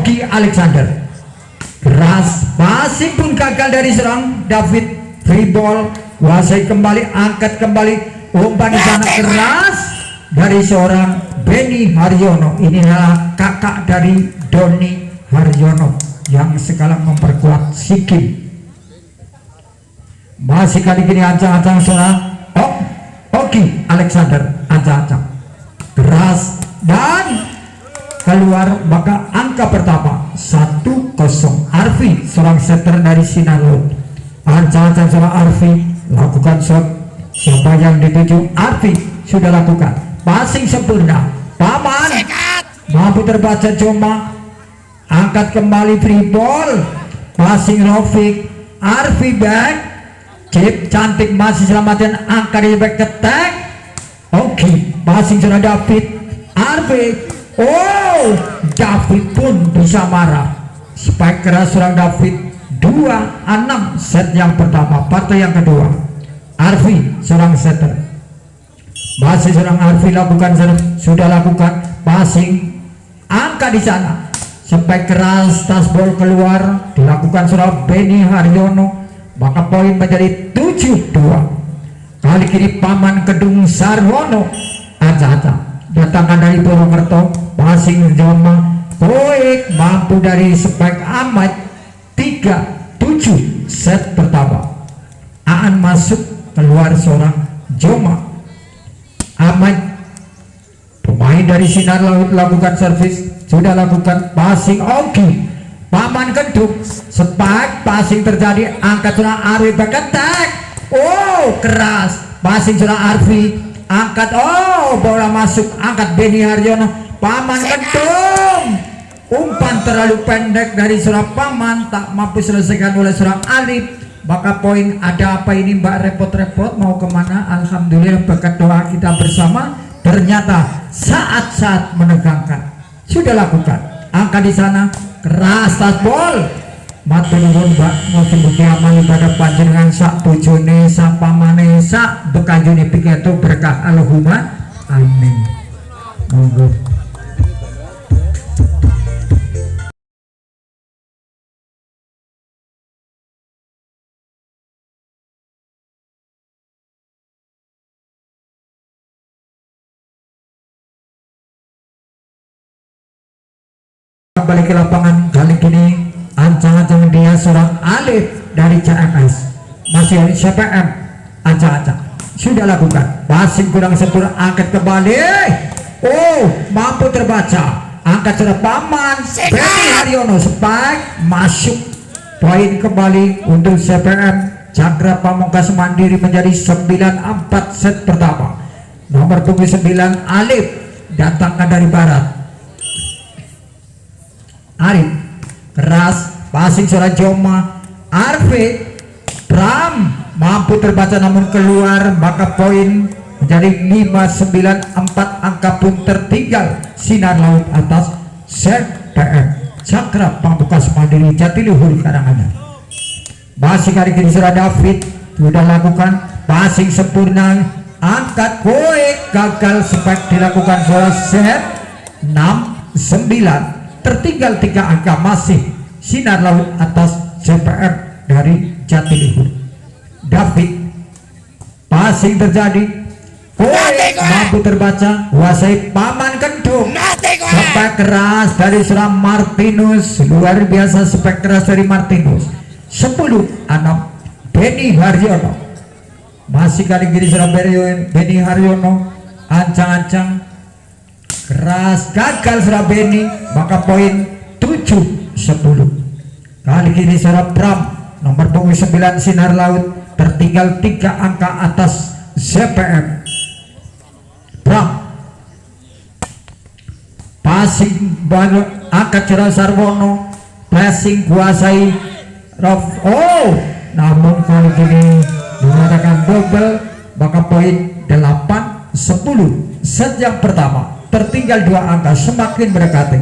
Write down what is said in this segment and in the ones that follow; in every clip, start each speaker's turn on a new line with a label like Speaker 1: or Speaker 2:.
Speaker 1: Oki Alexander. Keras, passing pun gagal dari serang David. Free ball, kuasai kembali, angkat kembali, umpan di sana keras dari seorang Benny Haryono. Inilah kakak dari Doni Haryono yang sekarang memperkuat Sikim. Masih kali ini ancang-ancang seorang Oki Alexander, ancang-ancang keras dan keluar, maka angka pertama 1-0. Arfi, seorang setter dari Sinaloa. Ancang-ancang seorang Arfi lakukan shot. Siapa yang dituju? Arfi sudah lakukan passing sempurna. Paman mampu terbaca, cuma angkat kembali, free ball, passing Rafiq. Arfi back, chip cantik, masih selamatkan, angkat di back attack. Oke, passing sudah David. Arfi, David pun bisa marah. Spike keras seorang David. 2-6 set yang pertama. Partai yang kedua, Arfi seorang setter. Masih seorang Arfi lakukan serve, sudah lakukan passing, angka di sana. Spike keras, tas ball keluar, dilakukan seorang Benny Haryono, maka poin menjadi 7-2. Kali ini Paman Kedung Sarwono aca-aca datangkan dari Purwokerto. Passing Joma Koik mampu dari Spike Ahmad. 3-7 set pertama. Aan masuk, keluar seorang Joma Ahmad. Pemain dari Sinar Laut lakukan servis, sudah lakukan passing. Oki Paman Kedung, Spike passing terjadi, angkat seorang Arfi back attack. Keras passing seorang Arfi, angkat, bola masuk, angkat Benny Haryono. Paman Kedung, umpan terlalu pendek dari seorang Paman, tak mampu selesaikan oleh seorang Alif. Maka poin, ada apa ini Mbak, repot-repot mau kemana? Alhamdulillah berkat doa kita bersama, ternyata saat-saat menegangkan sudah lakukan. Angka di sana keras, tas bol. Matur nuwun Mbak, mugi mugi amal ibadah panjenengan sak bojone sak pamane sak bekajune piketo berkah, Allahumma amin. Monggo. Balik ke lapangan, kali ini ancang-ancang dia seorang Alif dari CMS. Masih dari CPM, ancang-ancang sudah lakukan passing kurang sempurna, angkat kembali, mampu terbaca, angkat seorang Paman Benny Haryono. Spike masuk, poin kembali untuk CPM. Cakra Pamungkas Mandiri menjadi 9-4 set pertama. Nomor punggung 9 Alif datangkan dari barat. Arif keras, passing seorang Joma. Arfi Pram mampu terbaca namun keluar, maka poin menjadi 5-9-4. Angka pun tertinggal. Sinar Laut atas CPM Cakra Pamungkas Mandiri Jatiluhur Karanganyar. Masih kali ini seorang David sudah lakukan passing sempurna, angkat Koek gagal. Spike dilakukan seorang set 6-9. Tertinggal 3 angka, masih Sinar Laut atas CPM dari Jatiluhur. David passing terjadi, mampu terbaca, kuasai Paman Kedung. Spek keras dari seorang Martinus, luar biasa spek keras dari Martinus. 10-6 Benny Haryono. Masih kali ini seorang Benny Haryono, ancang-ancang keras, gagal seorang Benny, maka poin 7-10. Kali ini seorang Pram nomor punggung 9 Sinar Laut, tertinggal 3 angka atas CPM. Pram passing baru, angkat seorang Sarwono, passing kuasai namun kali ini mengadakan double, maka poin 8-10 set yang pertama. Tertinggal 2 angka, semakin mendekati.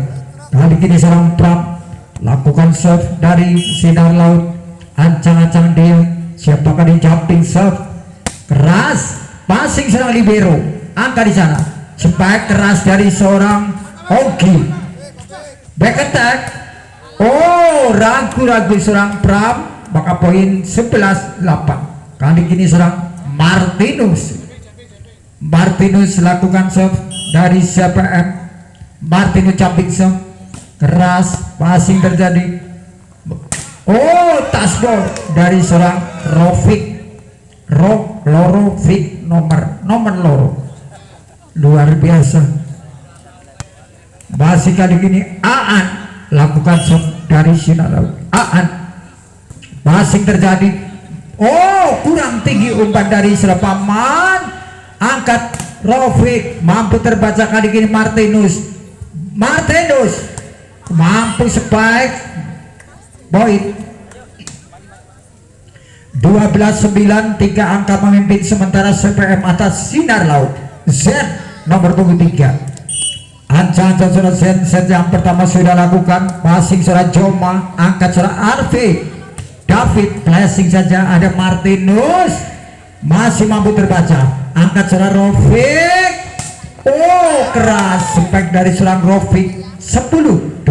Speaker 1: Kali ini seorang Pram lakukan serve dari Sinar Laut, ancang-ancang dia. Siapakah di jumping serve keras, passing seorang libero, angka di sana. Spike keras dari seorang Ogi, back attack, Oh, ragu-ragu serang Pram, maka poin 11-8. Kali ini serang Martinus lakukan serve dari CPM. Martinus jumping serve keras, passing terjadi. Oh, touch ball dari serang Lorovic nomor loro, luar biasa. Masih kali ini Aan lakukan serve dari Sinar Laut. Aan passing terjadi. Oh, kurang tinggi umpan dari Paman. Angkat Rofiq, mampu terbaca kali ini Martinus mampu spike. Poin 12-9, 3 angka memimpin sementara CPM atas Sinar Laut. Z nomor 23. Ancang-ancang surat set yang pertama sudah lakukan. Passing surat Joma, angkat surat Arfi David, flashing saja ada Martinus, masih mampu terbaca, angkat surat Rofiq. Oh, keras spek dari serang Rofiq. 10-12,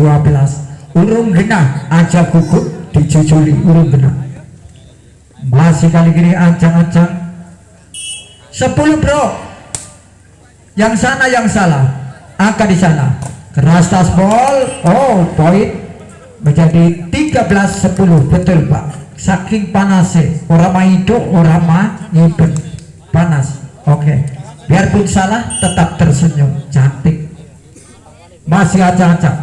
Speaker 1: urung genah aja gugup dijujuli urung genah. Masih kali ini ancang-ancang 10 bro, yang sana yang salah, angka di sana, keras tas ball. Oh, poin menjadi 13-10. betul Pak, saking panasnya orang maido orang maibet panas. Oke, biarpun salah tetap tersenyum cantik. Masih acak-acak.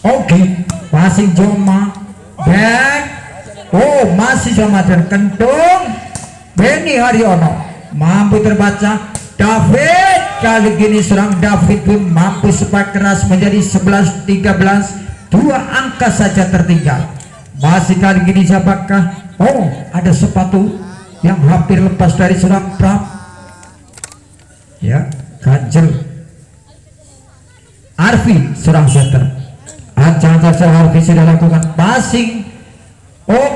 Speaker 1: Oke, passing Joma back. Oh, masih sama dan kentung Benny Haryono, mampu terbaca. David, kali ini serang David pun mampu sepak keras menjadi 11-13. 2 angka saja tertinggal. Masih kali ini siapakah? Oh, ada sepatu yang hampir lepas dari serang Pram. Ya, ganjel. Arfi serang center. Ancang-ancang Arfi sudah lakukan passing. Oh,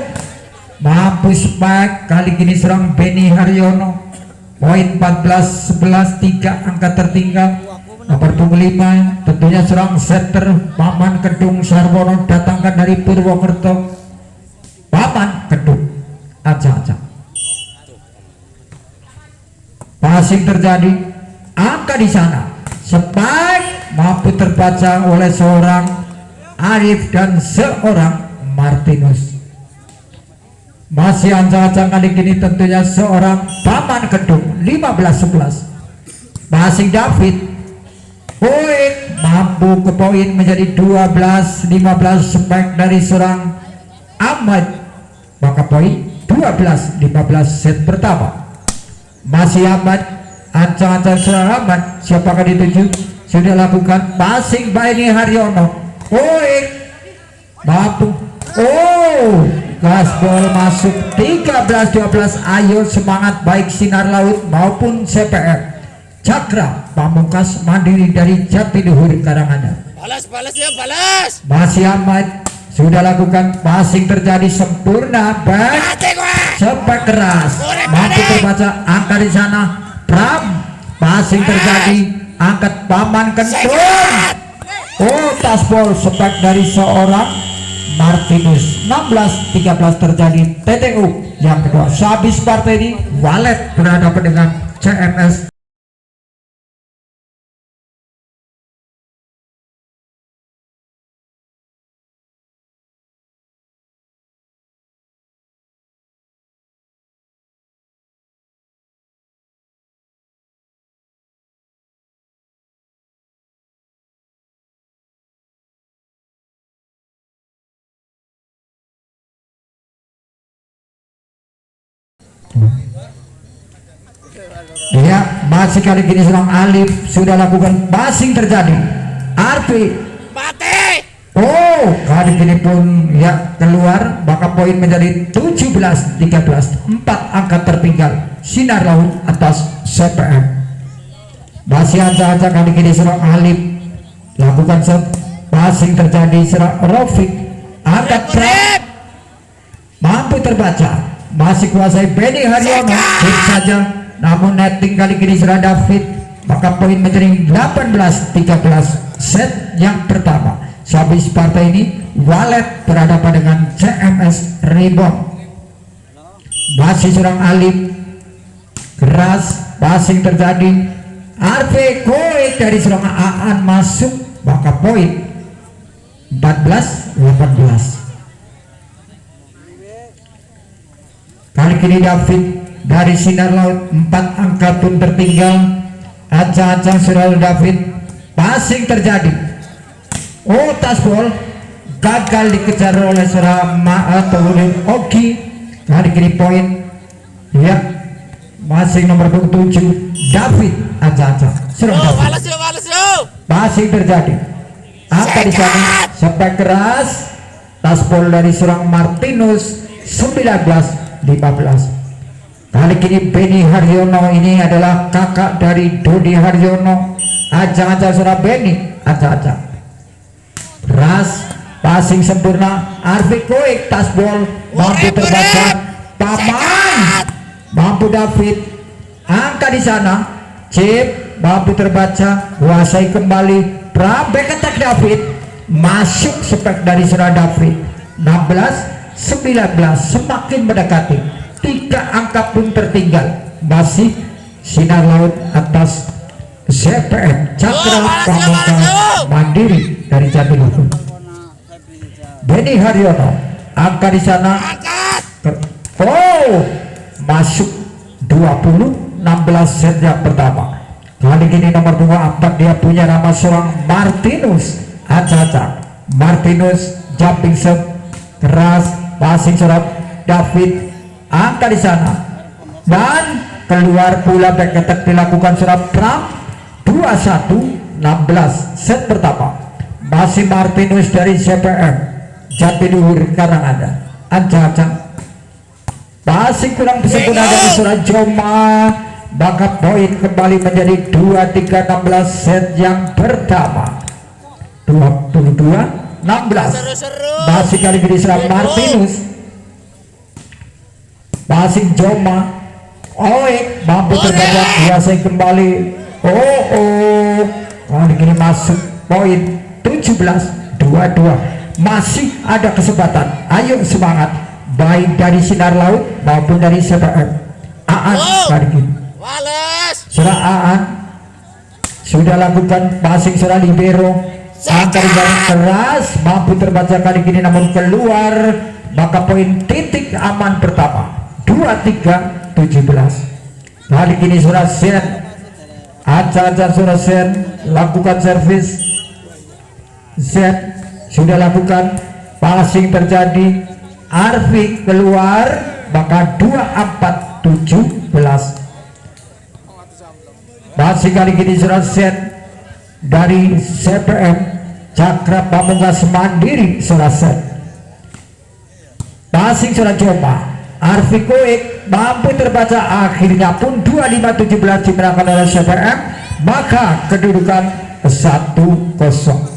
Speaker 1: mampu spike. Kali ini serang Benny Haryono. Poin 14-11, 3 angka tertinggal. Nomor 25 tentunya serang center Paman Kedung Sarwono, datangkan dari Purwokerto. Paman Kedung acak-acak. Passing terjadi, angka di sana, spike mampu terbaca oleh seorang Arif dan seorang Martinus. Masih ancang-ancang kali ini tentunya seorang Paman Kedung. 15-11. Passing David, poin mampu ke poin menjadi 12-15 spek dari seorang Ahmad, maka poin 12-15 set pertama. Masih Ahmad, ancang-ancang seorang Ahmad, siapakah dituju? Sudah lakukan passing Benny Haryono, poin mampu. Oh, gasbol masuk 13-12. Ayo semangat baik Sinar Laut maupun CPM. Cakra Pamungkas Mandiri dari Jatiluhur Karanganyar.
Speaker 2: Balas ya, balas.
Speaker 1: Masih Ahmad sudah lakukan passing terjadi sempurna, back sepak keras mampu terbaca, angka di sana Pram. Passing terjadi, angkat Paman Kentung. Oh, taspol sepak dari seorang Martinus. 16-13 terjadi TTU yang kedua. Sehabis partai ini Walet berhadapan dengan CMS. Ya, masih kali ini serang Alif sudah lakukan passing terjadi. Arfi
Speaker 2: Mati.
Speaker 1: oh, kali ini pun ya keluar, maka poin menjadi 17-13. 4 angka tertinggal Sinar Laut atas CPM. Masih aja kali ini serang Alif lakukan passing terjadi serang Rofiq, angkat trap mampu terbaca, masih kuasai Benny Haryono, hit saja namun netting kali ini serang David. maka poin menjadi 18-13 set yang pertama. Sehabis partai ini Walet berhadapan dengan CMS Rebound. Masih seorang Alif keras, passing terjadi. RV Koik dari seorang Aan masuk, maka poin 14-18. Kali ini David dari Sinar Laut 4 angka pun tertinggal. Acang-acang sudah David, passing terjadi. Oh, tasbol gagal dikejar oleh seorang atau Oki. Kali ini poin ya, masing nomor 27 David. Acang-acang serang David,
Speaker 2: balas yuk.
Speaker 1: passing terjadi. Apa di sana? Sampai keras, tasbol dari seorang Martinus 19-15. Kali ini Benny Haryono, ini adalah kakak dari Dodi Haryono. Acang-acang sudah Benny, acang-acang keras, passing sempurna. Arfi Koik, tasbol mampu terbaca. Paman mampu David, angka di sana. Chip mampu terbaca, kuasai kembali. Prabek attack David, masuk spek dari surah David. 16-19, semakin mendekati. 3 angka pun tertinggal. Masih Sinar Laut atas CPM Cakra Pamungkas Mandiri dari Jatiluhur. Benny Haryono, angka di sana. Oh, masuk 20-16 set yang pertama. Kali ini nomor 24 dia punya nama seorang Martinus. Acak-acak Martinus jumping set keras, passing serap David, angka di sana dan keluar pula back attack dilakukan serap Pram. 21-16 set pertama. Masih Martinus dari CPM Jatiluhur Karangada. Acak-acak passing kurang sempurna dari seorang Joma, maka poin kembali menjadi 23-16 set yang pertama. 22-16. Masih kali ini serang Martinus, passing Joma. Oik mampu terbaca, kuasai kembali. Kali ini masuk poin 17-22. Masih ada kesempatan, ayo semangat, baik dari Sinar Laut maupun dari CPM. Aan kali ini serang Aan sudah lakukan passing serang libero. Angka yang keras mampu terbaca kali ini namun keluar, maka poin titik aman pertama 23-17. Kali ini sudah Sen, acak-acak sudah Sen lakukan servis. Sen sudah lakukan passing terjadi. Arfi keluar, maka 24-17. Masih kali ini sudah Sen dari CPM Cakra Pamungkas Mandiri selesai. Passing sudah coba. Arfi Koik mampu terbaca, akhirnya pun 25-17 dimenangkan oleh CPM, maka kedudukan 1-0.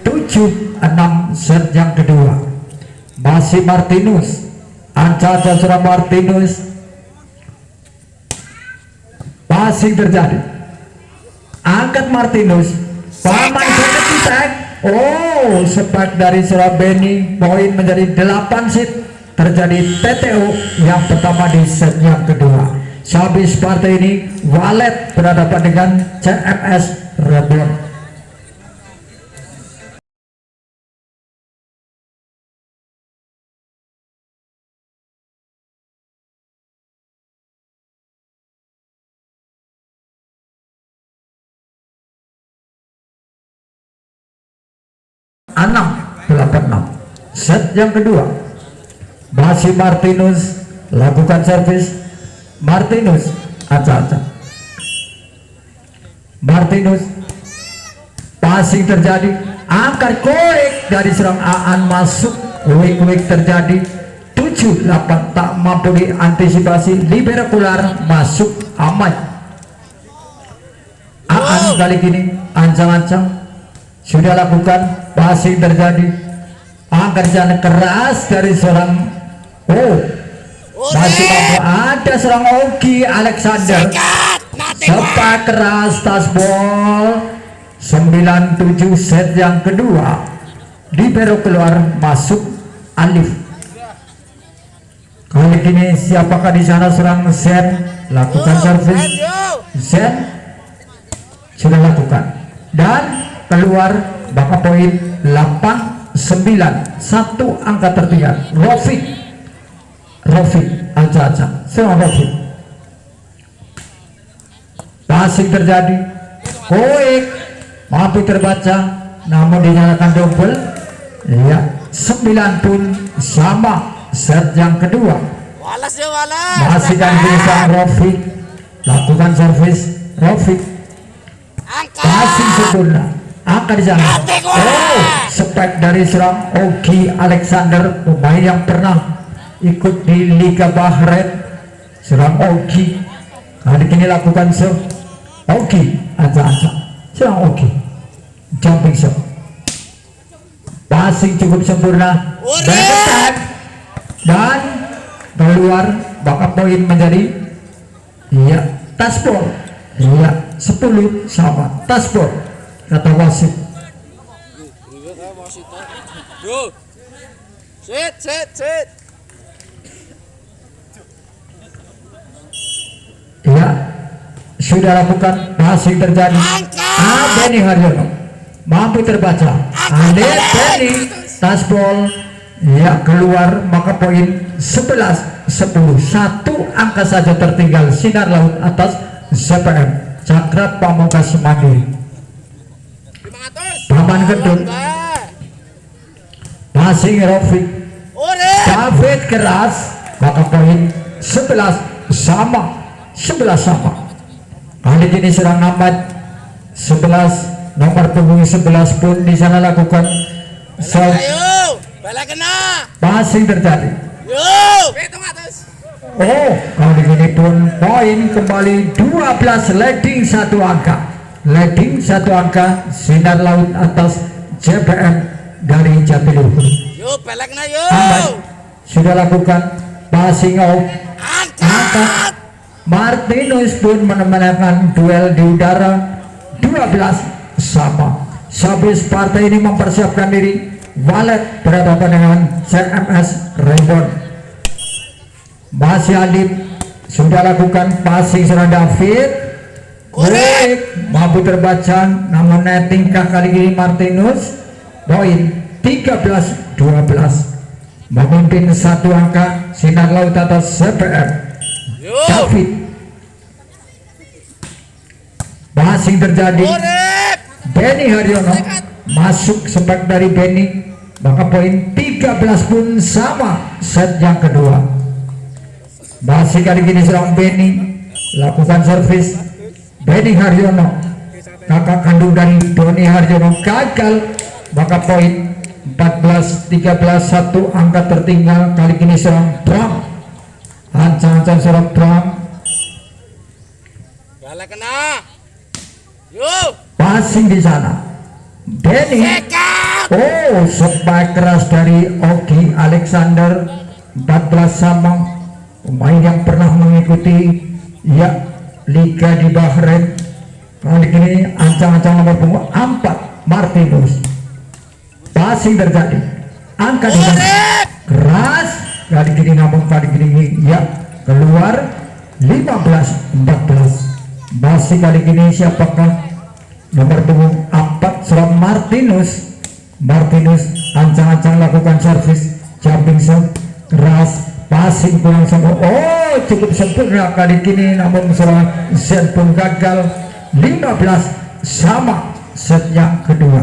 Speaker 1: 7-6 set yang kedua. Masih Martinus, anca-anca serang Martinus, passing terjadi, angkat Martinus, paman seketik, oh sepak dari serang Benny, poin menjadi 8 set. Terjadi TTO yang pertama di set yang kedua. Sehabis partai ini Walet berhadapan dengan CMS Rebon. Set yang kedua masih Martinus lakukan servis. Martinus acak-acak, Martinus passing terjadi, angkat quick dari serang Aan masuk, quick terjadi 7-8 tak mampu diantisipasi, libero keluar masuk aman. Aan kali ini ancang-ancang sudah lakukan, passing terjadi, angkat jalan keras dari seorang masih mampu, ada seorang Oki Alexander, sepak keras tasbol 9-7 set yang kedua, libero keluar masuk Alif. Kali ini siapakah di sana seorang Zen, lakukan servis, Zen sudah lakukan dan keluar, maka poin 8-9, 1 angka tertinggal. Rofiq aja serang Rofiq, passing terjadi, quick mampu terbaca namun dinyalakan double ya. 9 pun sama set yang kedua. Masih kan bisa Rofiq lakukan servis, Rofiq passing sempurna, angka di sana. Spek dari serang Oki Alexander, pemain yang pernah ikut di Liga Bahrain. Serang Oki kali ini lakukan serve, Oki acak-acak, serang Oki jumping serve, passing cukup sempurna, back attack dan keluar, maka poin menjadi tasbol 10 sama tasbol kata wasit.
Speaker 2: Sit.
Speaker 1: Sudah lakukan, passing terjadi, Benny Haryono mampu terbaca, Benny tasbol keluar, maka poin 11-10, 1 angka saja tertinggal. Sinar Laut atas CPM Cakra Pamungkas Mandiri. Paman Gedung, passing Rofiq, David keras, maka poin 11 sama. Kali ini serang Ahmad 11, nomor punggung 11 pun di sana lakukan passing terjadi. Kali ini pun poin kembali 12, leading 1 angka, Sinar Laut atas JPM dari Jatiluhur. Ahmad sudah lakukan passing out, angkat. Martinus pun memenangkan duel di udara 12 sama. Sehabis partai ini mempersiapkan diri, Walet berhadapan dengan CMS Rebon. Masih Alif sudah lakukan passing serang David, mampu terbaca namun nettingkah kali ini Martinus, poin 13-12, memimpin 1 angka. Sinar Laut atas CPM David, passing terjadi, Benny Haryono masuk sepak dari Benny, maka poin 13 pun sama set yang kedua. Masih kali ini serang Benny lakukan servis, Benny Haryono kakak kandung dari Doni Haryono gagal, maka poin 14-13, 1 angka tertinggal. Kali ini serang Bram, ancang-ancang serang Bram, passing di sana, Denny.
Speaker 2: Sekat.
Speaker 1: Oh, spike keras dari Oki Alexander. 14 sama. Pemain yang pernah mengikuti ya Liga di Bahrain. Kali ini ancang-ancang nomor punggung 4 Martinus. Passing terjadi. Angkat di sana. Keras. Kali ini namun kali ini ya keluar 15-14. Masih kali ini siapakah nomor punggung 4 seorang Martinus. Ancang-ancang lakukan servis jumping shot keras, passing kurang sempurna. Oh, cukup sempurna kali ini namun seorang Zen pun gagal. 15 sama set yang kedua.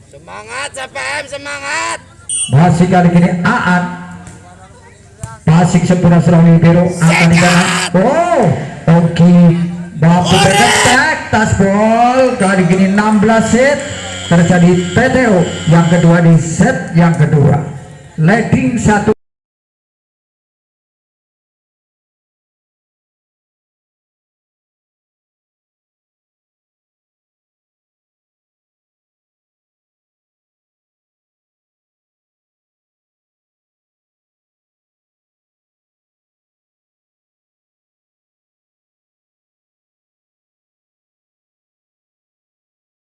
Speaker 2: Semangat CPM, semangat.
Speaker 1: Masih kali ini Aan. Passing sempurna seorang libero akan di sana. Oh, Oki Bapu bergetek tas ball. Kali ini 16 set. Terjadi PTO yang kedua di set yang kedua. Leading 1.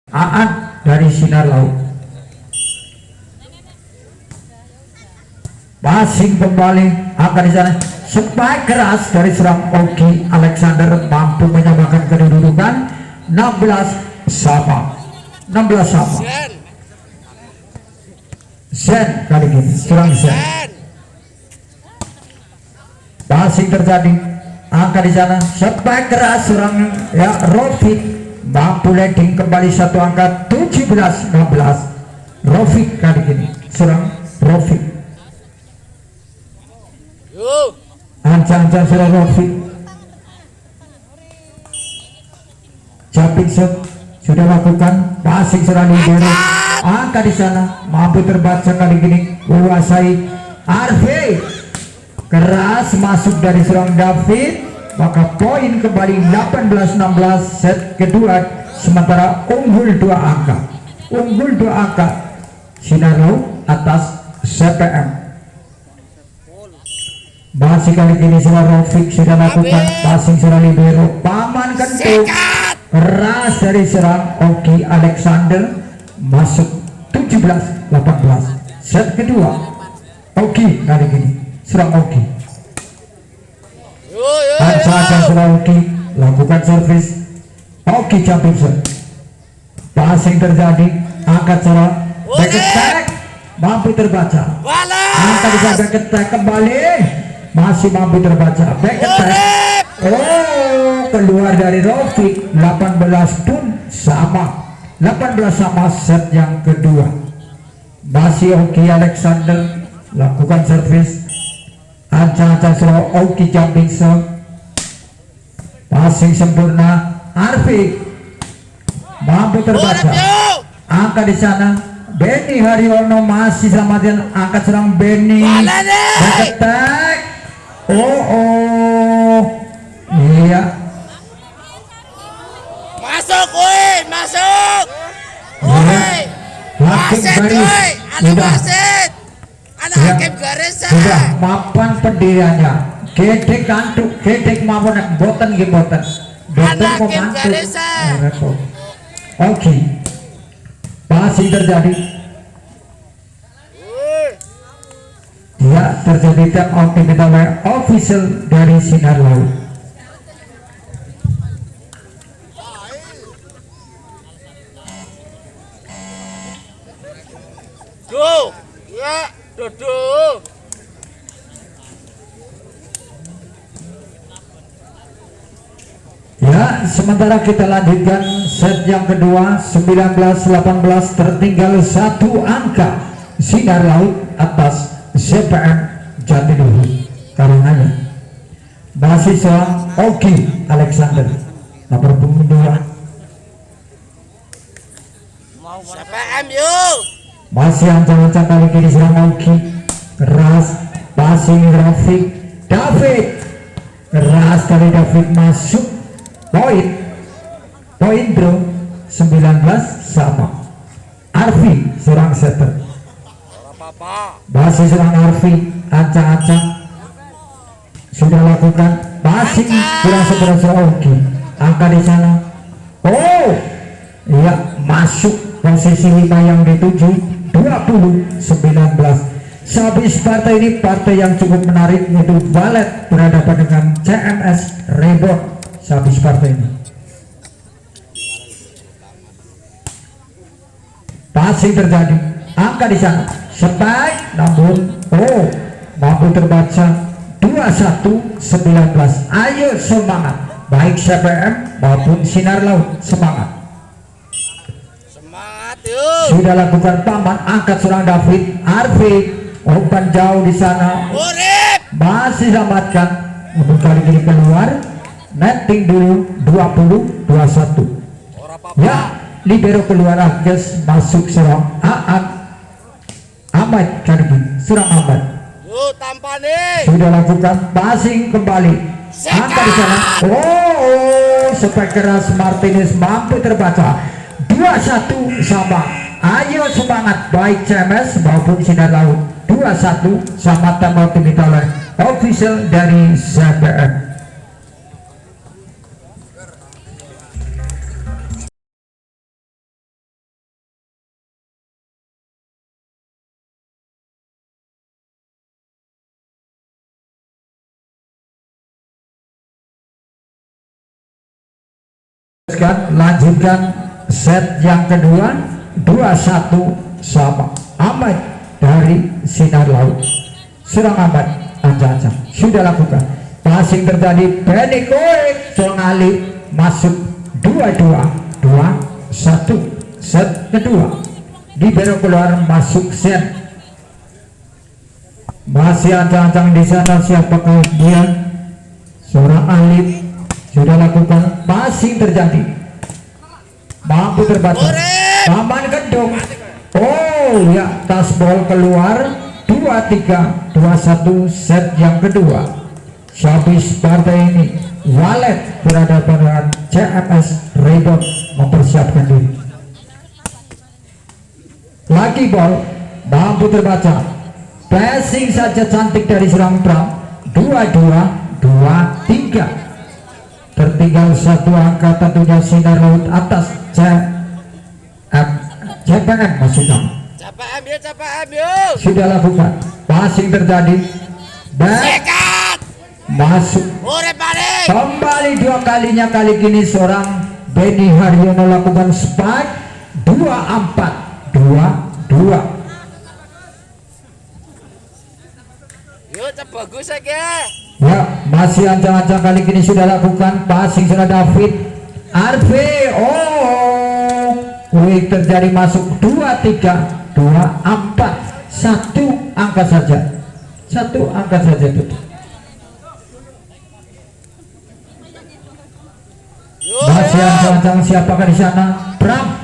Speaker 1: Aan dari Sinar Laut. Passing kembali akan di sana. Spike keras dari serang Oki Alexander mampu menyamakan kedudukan 16 sama.
Speaker 2: Zen.
Speaker 1: Zen kali ini serang Zen.
Speaker 2: Zen.
Speaker 1: Passing terjadi angka di sana. Spike keras serang ya Rofik mampu landing kembali satu angka 17-16. Rofik kali ini serang Rofik.
Speaker 2: Yuk.
Speaker 1: Ancang-ancang serang Rofik. Jumping shot sudah lakukan. Passing serang libero. Angka di sana mampu terbaca kali ini kuasai Arve. Keras masuk dari serang David. Maka poin kembali 18-16 set kedua, sementara unggul 2 angka. Sinar Laut atas CPM. Masih kali ini Sinar Rofik sudah lakukan passing serang libero. Paman Kentut keras dari serang Oki Alexander masuk 17-18 set kedua. Oki kali ini serang Oki. Ancang-ancang serang Oki lakukan servis. Oki jumping shot. Passing terjadi. Angkat serang back attack mampu terbaca. Angkat bisa back attack kembali masih mampu terbaca. Back attack. Oh, keluar dari Rofik. 18 pun sama. 18 sama set yang kedua. Masih Oki Alexander lakukan servis. Ancang-ancang serang Oki jumping shot. Passing sempurna. Arfi mampu terbaca. Angka di sana. Benny Haryono masih selamatkan angkat serang Benny. Back attack. Oh. Iya.
Speaker 2: Masuk, woi, masuk. Woi.
Speaker 1: Hakim garis.
Speaker 2: Anak hakim garis.
Speaker 1: Sudah mapan pendiriannya. Gedek kantuk, gedek maupun boten giboten.
Speaker 2: Anak hakim garis.
Speaker 1: Oke. Masih terjadi. Ya, terjadi tap out oleh official dari Sinar Laut.
Speaker 2: Ya, duduk.
Speaker 1: Ya, sementara kita lanjutkan set yang kedua. 19-18 tertinggal 1 angka. Sinar Laut atas CPM Jatiluhur. Karenanya masih seorang Oki Alexander nomor punggung 2.
Speaker 2: CPM yuk.
Speaker 1: Masih ancang-ancang kali ini serang Oki. Keras passing Rofik. David keras kali David masuk. Poin bro. sama. Arfi serang setter.
Speaker 2: Ora apa-apa.
Speaker 1: Masih serang Arfi, ancang-ancang sudah lakukan passing kurang seberapa Oki. Angka di sana. Oh, iya masuk posisi 5 yang dituju 20-19. Sehabis partai ini partai yang cukup menarik yaitu Valet berhadapan dengan CMS Reborn. Sehabis partai ini passing terjadi, angka di sana spike namun mampu terbaca 21-19. Ayo semangat baik CPM maupun Sinar Laut, semangat.
Speaker 2: Semangat yuk.
Speaker 1: Sudah lakukan paman, angkat seorang David Arfi, umpan jauh di sana,
Speaker 2: Urip.
Speaker 1: masih selamatkan, namun kali ini keluar, netting dulu 20-21.
Speaker 2: Ora apa-apa.
Speaker 1: Ya, libero keluar Agnes, masuk serang Ahmad Karbi, serang Ahmad.
Speaker 2: Yuk tampane.
Speaker 1: Sudah lakukan passing kembali, angkat di sana. Spek keras Martinez mampu terbaca 21 sama. Ayo semangat baik CMS maupun Sinar Laut 21 sama. Tamat oleh official dari CPM. Lanjutkan set yang kedua 21 sama. Ahmad dari Sinar Laut serang Ahmad, ancang-ancang sudah lakukan passing terjadi, Benikoik Ali masuk 22-21. Set kedua libero keluar, masuk set, masih ancang-ancang di sana. Siapakah dia? Seorang Alif sudah lakukan passing terjadi, mampu terbaca paman Gendong. Ya, tas ball keluar 23-21. set yang kedua. Habis partai ini Valet berhadapan dengan CMS Reborn mempersiapkan diri. Lagi ball mampu terbaca, passing saja cantik dari serang Pram 22-23. Tertinggal satu angka tentunya Sinar Laut atas CPM maksudnya.
Speaker 2: CPM yuk.
Speaker 1: Sudah lakukan passing terjadi,
Speaker 2: Sekat.
Speaker 1: masuk
Speaker 2: Urip balik.
Speaker 1: kembali dua kalinya. Kali ini seorang Benny Haryono lakukan spike 24-22.
Speaker 2: Yuk cep bagus ya.
Speaker 1: Ya, masih ancang-ancang kali ini sudah lakukan passing sudah David Arfi. Terjadi masuk 23-24. Satu angka saja itu. Masih ancang-ancang siapakah di sana? Pram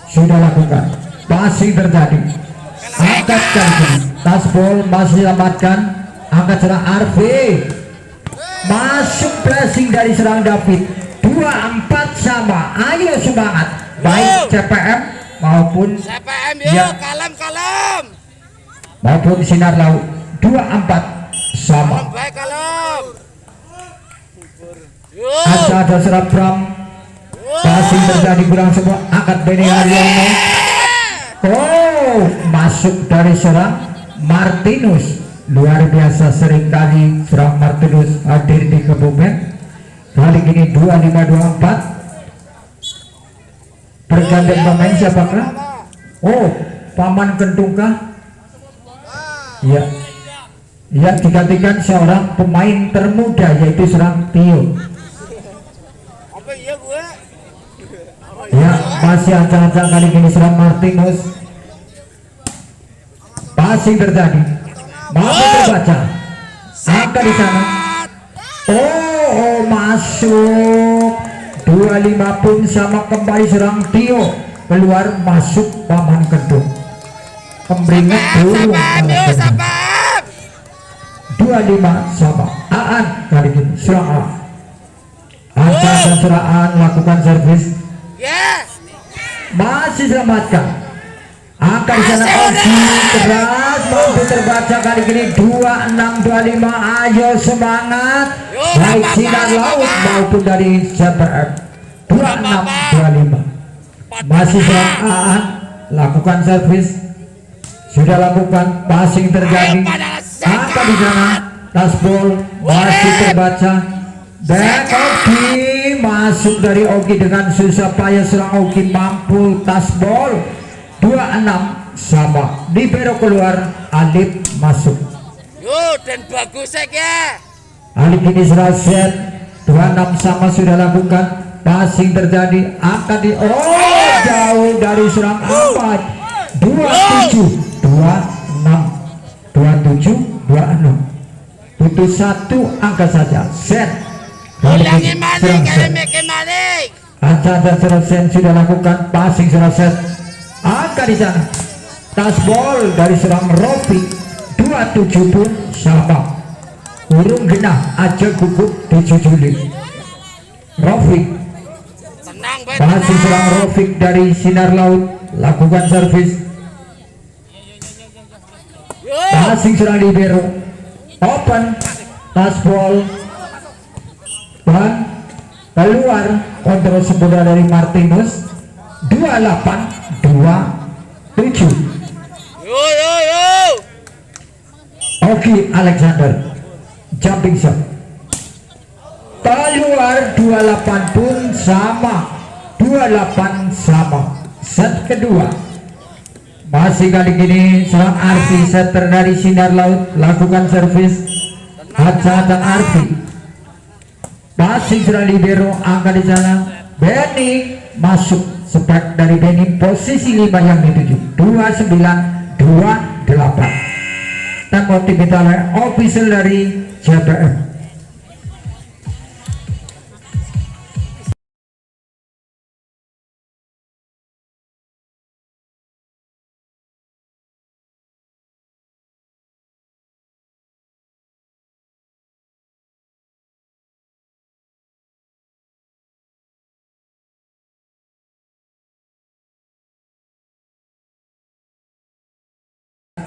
Speaker 1: sudah lakukan passing terjadi, angkat kaki tas ball masih selamatkan, angkat serang Arfi, masuk pressing dari serang David 24 sama. Ayo semangat baik CPM maupun
Speaker 2: CPM yuk.
Speaker 1: Ya.
Speaker 2: Kalem.
Speaker 1: maupun Sinar Laut 24 sama.
Speaker 2: Baik kalem. Yuk.
Speaker 1: Ada serang Pram, passing terjadi kurang semua, angkat Benny Haryono. Masuk dari serang Martinus. Luar biasa, seringkali serang Martinus hadir di Kebumen. Kali ini 25-24. Pergantian pemain siapakah? Paman Kentungkah? Ya, digantikan seorang pemain termuda yaitu serang Tio.
Speaker 2: Apa iya gue?
Speaker 1: Ya, masih ancang-ancang kali ini serang Martinus. Passing terjadi, mampu terbaca, angka di sana. Masuk 25 pun sama. Kembali serang Tio, keluar masuk paman Kedung. Pemberingan burung 25 sama. Aan kali ini serang A. Angka dan serang lakukan servis.
Speaker 2: Ge.
Speaker 1: Masih selamatkan. Angka di sana Oki keras mampu terbaca kali ini 2625. Ayo semangat. Baik sinar laut maupun dari CPM 2625. Masih serang Aan, lakukan servis. Sudah lakukan passing terjadi. Angka di sana tasbol masih terbaca. Back Oki masuk dari Oki dengan susah payah serang Oki mampu tasbol 26 sama. Libero keluar, Alip masuk.
Speaker 2: Yo dan bagus ya.
Speaker 1: Alip ini serah set 26 sama sudah lakukan passing terjadi. Angka di jauh dari serang Ahmad 27 26 27 26 butuh satu angka saja set.
Speaker 2: Ulangi maning kali meke maning.
Speaker 1: Anca Seresen sudah lakukan passing set. Angka di sana tasbol dari serang Rofi 27 pun sama. Urung genah aja gugup 7 Juli. Rofi
Speaker 2: Tenang bae.
Speaker 1: passing serang Rofi dari Sinar Laut lakukan servis.
Speaker 2: Yo.
Speaker 1: Passing serang libero open tasbol dan keluar kontrol sempurna dari Martinus 28 27.
Speaker 2: Yo.
Speaker 1: Oki Alexander jumping shot keluar 28 pun sama 28 sama. Set kedua masih kali ini serang Arfi setter dari Sinar Laut lakukan servis. Acatan Arfi passing serang libero. Angka di sana Benny masuk spek dari Benny posisi 5 yang dituju 29 28 dan motif oleh official dari CPM.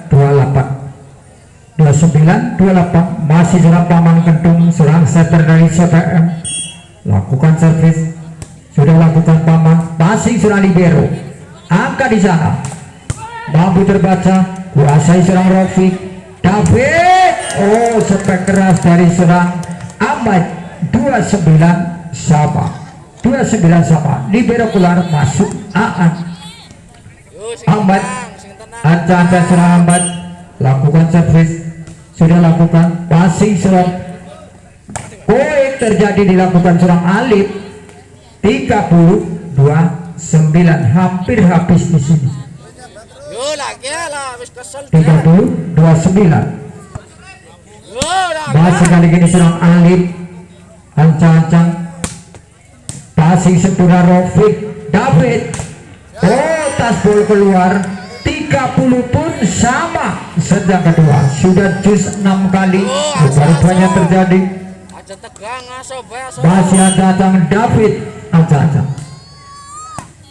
Speaker 1: Dua 29 28 masih serang Paman Kentung serang setter dari CPM lakukan servis. Sudah lakukan Paman passing serang libero. Angka di sana mampu terbaca kuasai serang Rofiq David. Spek keras dari serang Ahmad 29 sama 29 sama. Libero keluar masuk Aan.
Speaker 2: Yo sing
Speaker 1: Ahmad
Speaker 2: tenang, sing tenang.
Speaker 1: Anca serang Ahmad lakukan servis. Sudah lakukan passing serang poin terjadi dilakukan serang Alif 32 9 hampir habis di sini.
Speaker 2: Yo lagi lah wis kesel.
Speaker 1: 32 9
Speaker 2: Yo dah.
Speaker 1: masih kali ini serang Alif. Ancang-ancang passing sempurna Rofiq David. Tasbol keluar 30 pun sama. Sedang kedua sudah jus 6 kali banyak terjadi.
Speaker 2: Aja tegang aso bae aso.
Speaker 1: Masih datang David. Ancang-ancang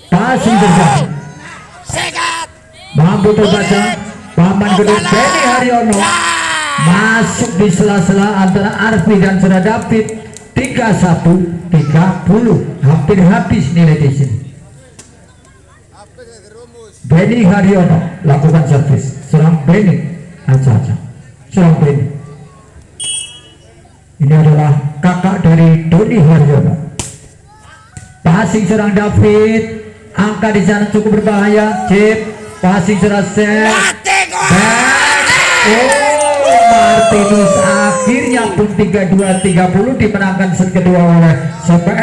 Speaker 1: passing terjadi
Speaker 2: Sekat.
Speaker 1: mampu terbaca. Paman kedua Benny Haryono masuk di sela-sela antara Arfi dan Saudara David. 31 30 hampir habis nilai di sini. Benny Haryono lakukan servis serang Benny. Ancang-ancang serang Benny. Ini adalah kakak dari Doni Haryono. Passing serang David. Angka di sana cukup berbahaya. Chip passing serang set. Martinus akhirnya pun 32-30 dimenangkan set kedua oleh CPM.